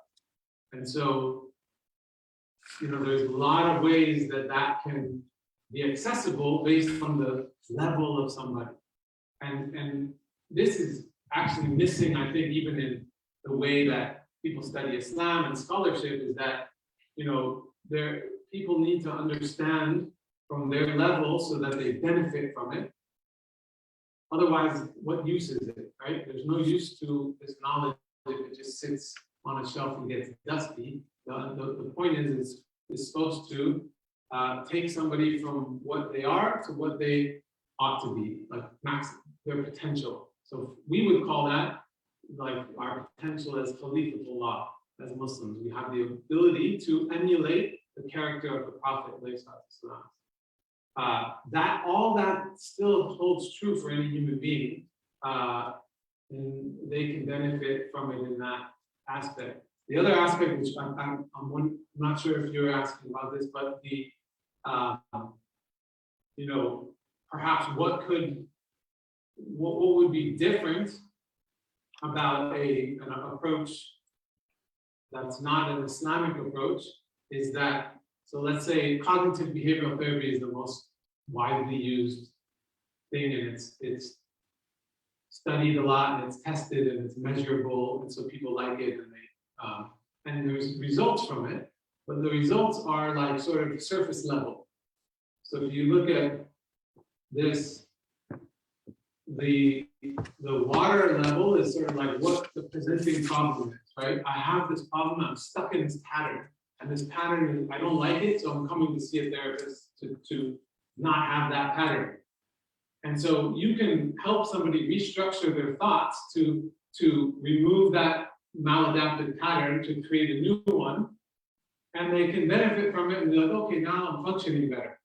And so, there's a lot of ways that can be accessible based on the level of somebody. And this is actually missing, I think, even in the way that people study Islam and scholarship, is that, people need to understand from their level so that they benefit from it. Otherwise, what use is it, right? There's no use to this knowledge if it just sits on a shelf and gets dusty. The point is, it's supposed to take somebody from what they are to what they ought to be, like max their potential. So we would call that like our potential as Khalifatullah, as Muslims. We have the ability to emulate the character of the Prophet. All that still holds true for any human being, and they can benefit from it in that aspect. The other aspect, which I'm not sure if you're asking about this, but the perhaps what would be different about an approach that's not an Islamic approach is that, so let's say cognitive behavioral therapy is the most widely used thing, and it's studied a lot, and it's tested, and it's measurable, and so people like it, and there's results from it, but the results are like sort of surface level. So if you look at this, the water level is sort of like what the presenting problem is, right? I have this problem, I'm stuck in this pattern, and this pattern, I don't like it, so I'm coming to see a therapist to not have that pattern. And so you can help somebody restructure their thoughts to remove that maladaptive pattern, to create a new one, and they can benefit from it and be like, okay, now I'm functioning better.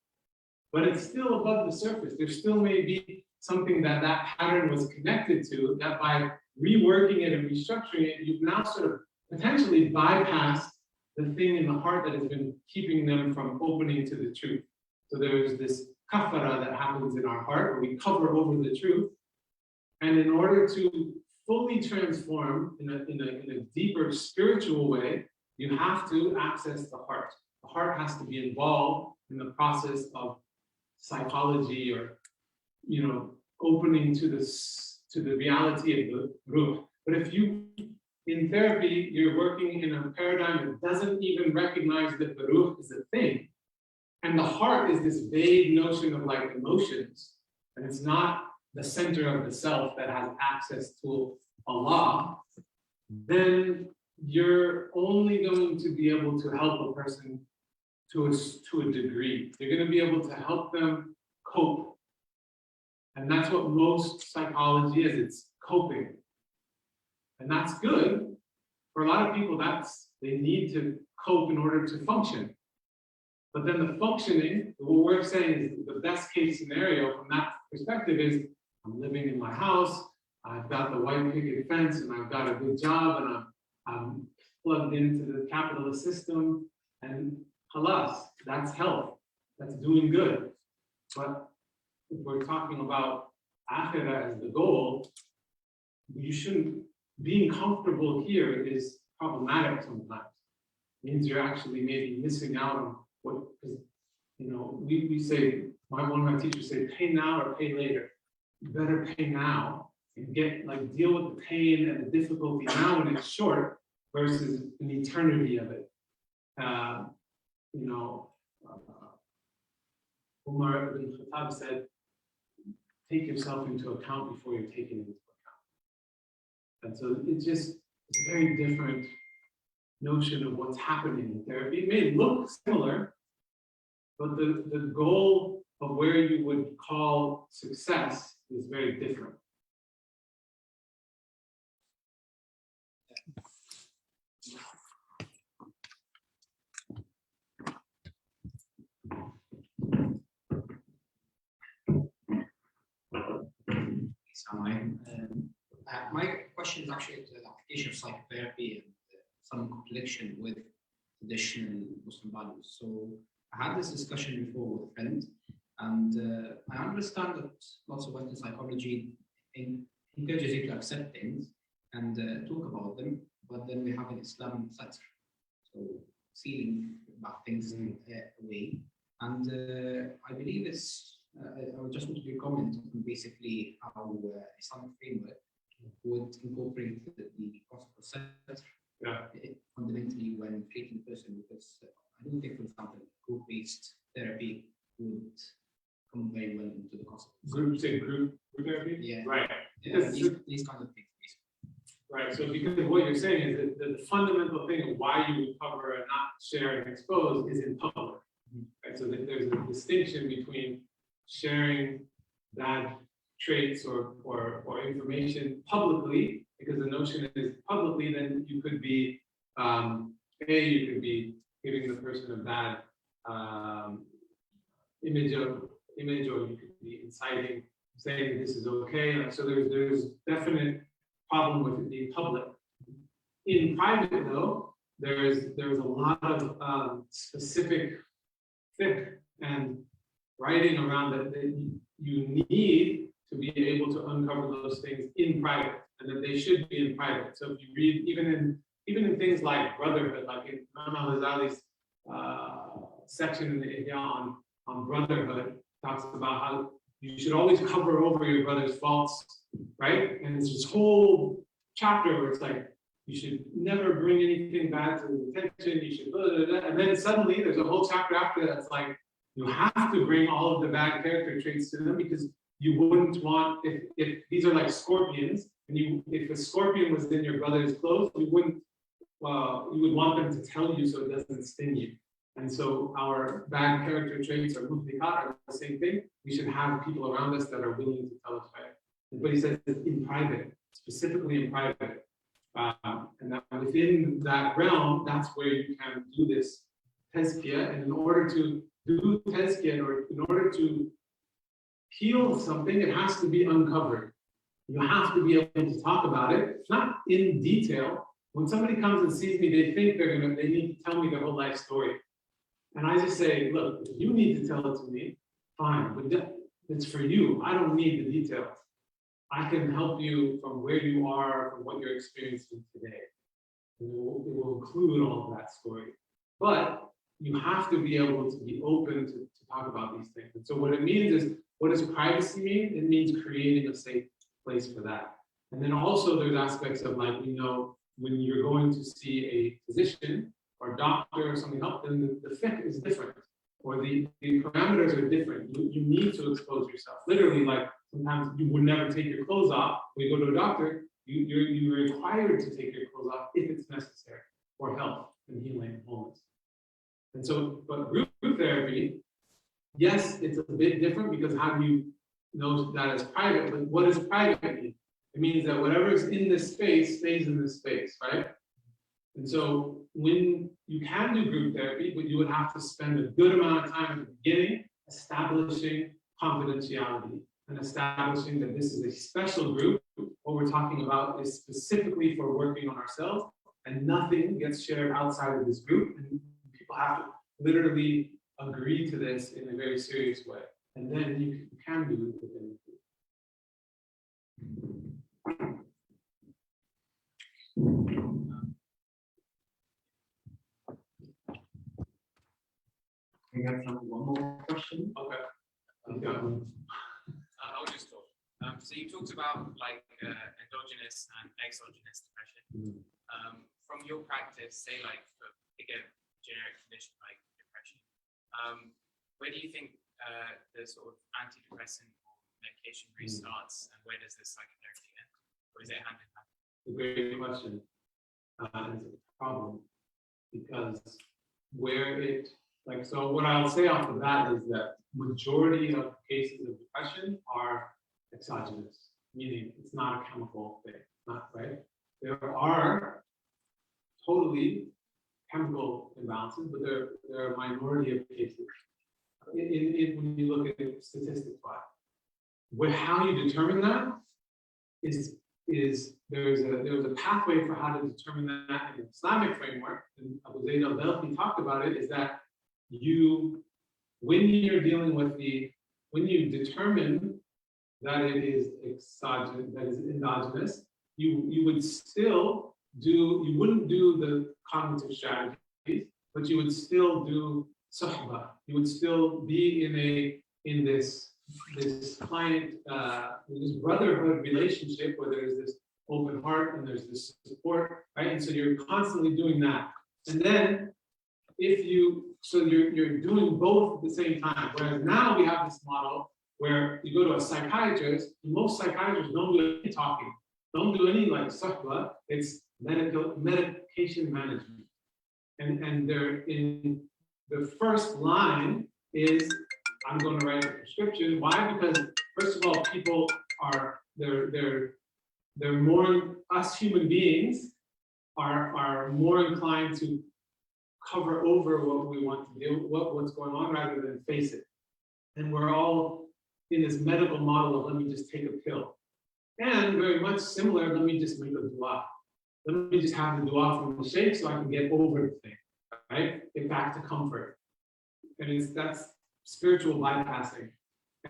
But it's still above the surface. There still may be something that pattern was connected to, that by reworking it and restructuring it, you've now sort of potentially bypassed the thing in the heart that has been keeping them from opening to the truth. So there's this kafara that happens in our heart where we cover over the truth. And in order to fully transform in a deeper spiritual way, you have to access the heart. The heart has to be involved in the process of psychology, or opening to the reality of the ruh. But if you, in therapy, you're working in a paradigm that doesn't even recognize that the ruh is a thing, and the heart is this vague notion of like emotions, and it's not the center of the self that has access to Allah, then you're only going to be able to help a person to a degree. You're going to be able to help them cope. And that's what most psychology is, it's coping. And that's good. For a lot of people, they need to cope in order to function. But then the functioning, what we're saying is the best case scenario from that perspective is, I'm living in my house, I've got the white picket fence, and I've got a good job, and I'm plugged into the capitalist system, and halas, that's health, that's doing good. But if we're talking about akhirah as the goal, you shouldn't, being comfortable here is problematic sometimes. It means you're actually maybe missing out on what, because we say, one of my teachers say, pay now or pay later. You better pay now and deal with the pain and the difficulty now when it's short versus an eternity of it. Umar ibn Khattab said, take yourself into account before you're taken into account. And so it's a very different notion of what's happening in therapy. It may look similar, but the goal of where you would call success is very different. My question is actually the application of psychotherapy and some confliction with traditional Muslim values. So I had this discussion before with a friend, and I understand that lots of Western psychology encourages you to accept things and talk about them, but then we have an Islamic satr, so sealing about things away. And I believe it's, I would just want to comment on basically how Islamic framework would incorporate the concept of satr fundamentally when treating a person, because I don't think, for example, group-based therapy would come very well into the concept. Group therapy? Yeah. Right. Yeah, these kind of things. Right, so because what you're saying is that the fundamental thing of why you would cover and not share and expose is in public. Right, so that there's a distinction between sharing bad traits or information publicly, because the notion is publicly, then you could be, you could be giving the person a bad image, or you could be inciting, saying this is okay. Like, so there's definite problem with it being public. In private, though, there's a lot of specific fiqh and writing around that you need to be able to uncover those things in private, and that they should be in private. So if you read even in things like brotherhood, like in Imam al-Ghazali's section in the Ihya on brotherhood, talks about how you should always cover over your brother's faults, right? And it's this whole chapter where it's like, you should never bring anything bad to his attention, you should blah, blah, blah. And then suddenly there's a whole chapter after that that's like, you have to bring all of the bad character traits to them, because you wouldn't want, if these are like scorpions, and if a scorpion was in your brother's clothes, you would want them to tell you so it doesn't sting you. And so our bad character traits or muhlikat are the same thing. We should have people around us that are willing to tell us right. But he says in private, specifically in private. And that within that realm, that's where you can do this tazkiyah. And in order to do tazkiyah, or in order to heal something, it has to be uncovered. You have to be able to talk about it, not in detail. When somebody comes and sees me, they think they need to tell me their whole life story. And I just say, look, if you need to tell it to me, fine, but it's for you. I don't need the details. I can help you from where you are, from what you're experiencing today. And it will include all of that story. But you have to be able to be open to talk about these things. And so what it means is, what does privacy mean? It means creating a safe place for that. And then also there's aspects of, like, we know when you're going to see a physician or doctor or something else, then the fiqh is different, or the parameters are different. You need to expose yourself. Literally, like, sometimes you would never take your clothes off. When you go to a doctor, you're required to take your clothes off if it's necessary for health and healing and wholeness. And so, but group therapy, yes, it's a bit different, because how do you know that as private? But what does private mean? It means that whatever is in this space stays in this space, right? And so when you can do group therapy, but you would have to spend a good amount of time at the beginning establishing confidentiality and establishing that this is a special group. What we're talking about is specifically for working on ourselves, and nothing gets shared outside of this group. And people have to literally agree to this in a very serious way. And then you can do it within the group. We got time for one more question. Okay. I'll just talk. So you talked about like endogenous and exogenous depression. From your practice, say like for again generic condition like depression, where do you think the sort of antidepressant or medication restarts, and where does the psychotherapy end, or is it hand in hand? A great question. It's a problem, because where it, like, so what I'll say off the bat is that majority of cases of depression are exogenous, meaning it's not a chemical thing, not right. There are totally chemical imbalances, but there are a minority of cases. When you look at it statistics-wise, how you determine that is there's a pathway for how to determine that in the Islamic framework, and Abu Zayd al-Balkhi talked about it, is that when you're dealing with when you determine that it is exogenous, that is endogenous, you would still do, you wouldn't do the cognitive strategies, but you would still do suhbah. You would still be in this client, this brotherhood relationship where there's this open heart and there's this support, right? And so you're constantly doing that. And then so you're doing both at the same time. Whereas now we have this model where you go to a psychiatrist, and most psychiatrists don't do any talking, don't do any like suhbah, it's medication management. And they're in the first line is, I'm going to write a prescription. Why? Because first of all, people are, they're more, us human beings are more inclined to cover over what we want to do, what's going on, rather than face it. And we're all in this medical model of let me just take a pill. And very much similar, let me just make a dua. Let me just have the dua from the sheikh so I can get over the thing, right? Get back to comfort. And that's spiritual bypassing.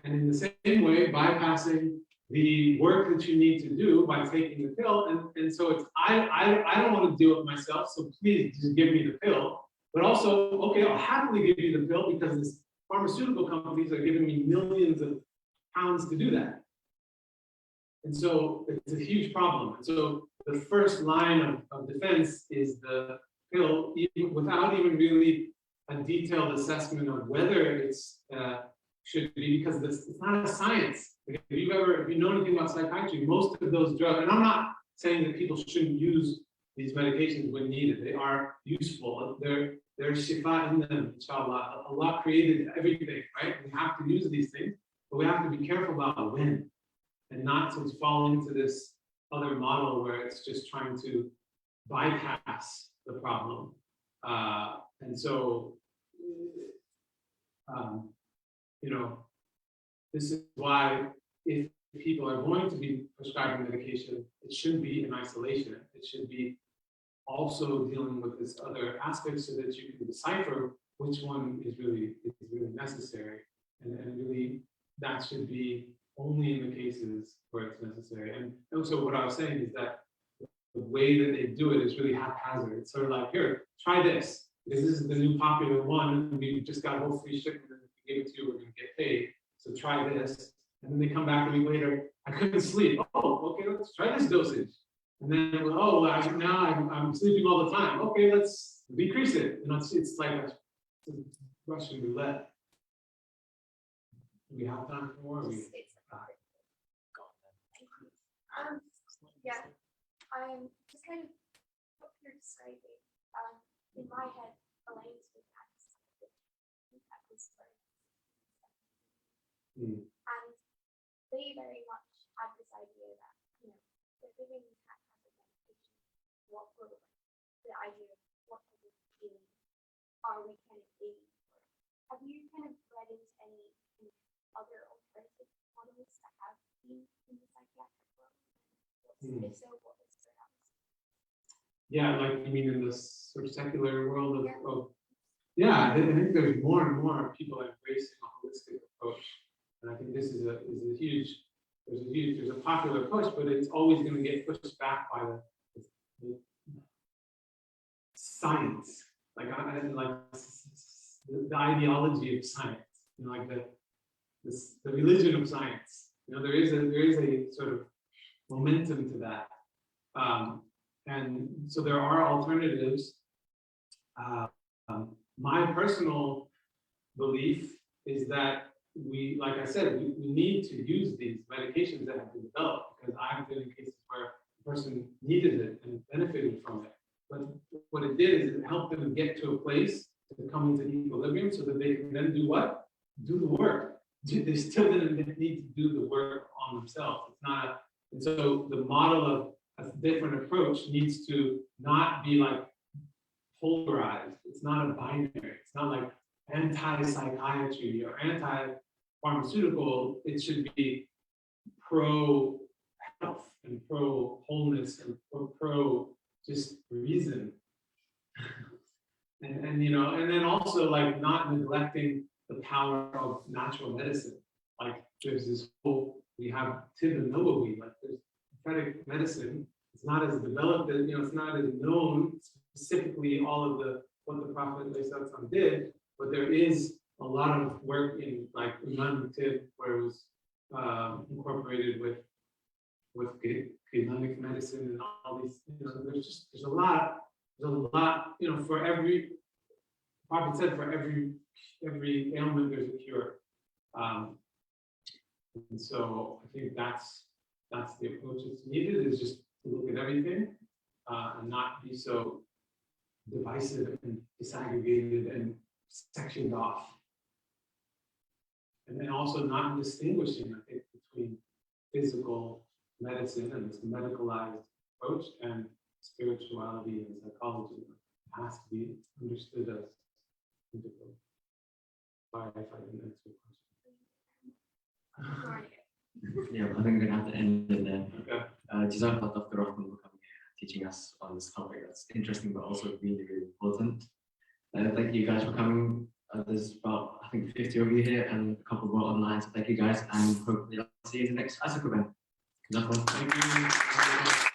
And in the same way, bypassing the work that you need to do by taking the pill. And so it's, I don't want to do it myself, so please just give me the pill. But also, okay, I'll happily give you the pill because these pharmaceutical companies are giving me millions of pounds to do that. And so it's a huge problem. And so the first line of defense is the pill, even without even really a detailed assessment of whether it's should be, because it's not a science. If you know anything about psychiatry, most of those drugs, and I'm not saying that people shouldn't use these medications when needed. They are useful. There's shifa in them, In Sha Allah. Allah created everything, right? We have to use these things, but we have to be careful about when, and not to fall into this other model where it's just trying to bypass the problem. And so, you know, this is why if people are going to be prescribing medication, it shouldn't be in isolation. It should be also dealing with this other aspect so that you can decipher which one is really necessary. And really, that should be only in the cases where it's necessary. And also what I was saying is that the way that they do it is really haphazard. It's sort of like, here, try this. Because this is the new popular one, and we just got a whole free shipment, and if we give it to you, we're going to get paid. So try this. And then they come back a week later, I couldn't sleep. Oh, okay, let's try this dosage. And then, oh, now I'm sleeping all the time. Okay, let's decrease it. You know, it's like a Russian roulette. Do we have time for more? Yeah, I'm just kind of what you're describing. In my head, aligns with that. And they very much had this idea that, you know, they're giving that kind of medication, what will the idea of what type of healing are we kind of aiming for? Have you kind of read into any other alternative models that have been in the psychiatric world? If so, what was perhaps? Yeah, like you mean in the sort of secular world of yeah, I think there's more and more people embracing a holistic approach. And I think this is a huge, there's a popular push, but it's always going to get pushed back by the science, like the ideology of science, you know, like the religion of science. You know, there is a sort of momentum to that, and so there are alternatives. My personal belief is that we, like I said, we need to use these medications that have been developed, because I've been in cases where the person needed it and benefited from it. But what it did is it helped them get to a place to come into equilibrium so that they can then do what? Do the work. They still didn't need to do the work on themselves. It's not, and so the model of a different approach needs to not be like polarized. It's not a binary. It's not like anti-psychiatry or anti-pharmaceutical. It should be pro-health and pro-wholeness and pro just reason. and you know, and then also like not neglecting the power of natural medicine. Like there's this whole, we you have Tib and Nawawi, like there's prophetic medicine. It's not as developed as, it's not as known specifically all of what the Prophet ﷺ did, but there is a lot of work in like Imam Tib where it was incorporated with Islamic medicine and all these, there's a lot, for every, Prophet said for every ailment there's a cure. And so I think that's the approach that's needed, is just to look at everything and not be so divisive and disaggregated and sectioned off. And then also not distinguishing, I think, between physical medicine and this medicalized approach and spirituality and psychology. It has to be understood as integral. Sorry if I didn't answer your question. Yeah, I think we're gonna have to end it there. Okay. Jazakallah, Dr. Rothman, for coming here, teaching us on this topic. That's interesting, but also really, really important. Thank you guys for coming. There's about, I think, 50 of you here and a couple more online. So thank you guys, and hopefully I'll see you in the next CUISoc event. Thank you.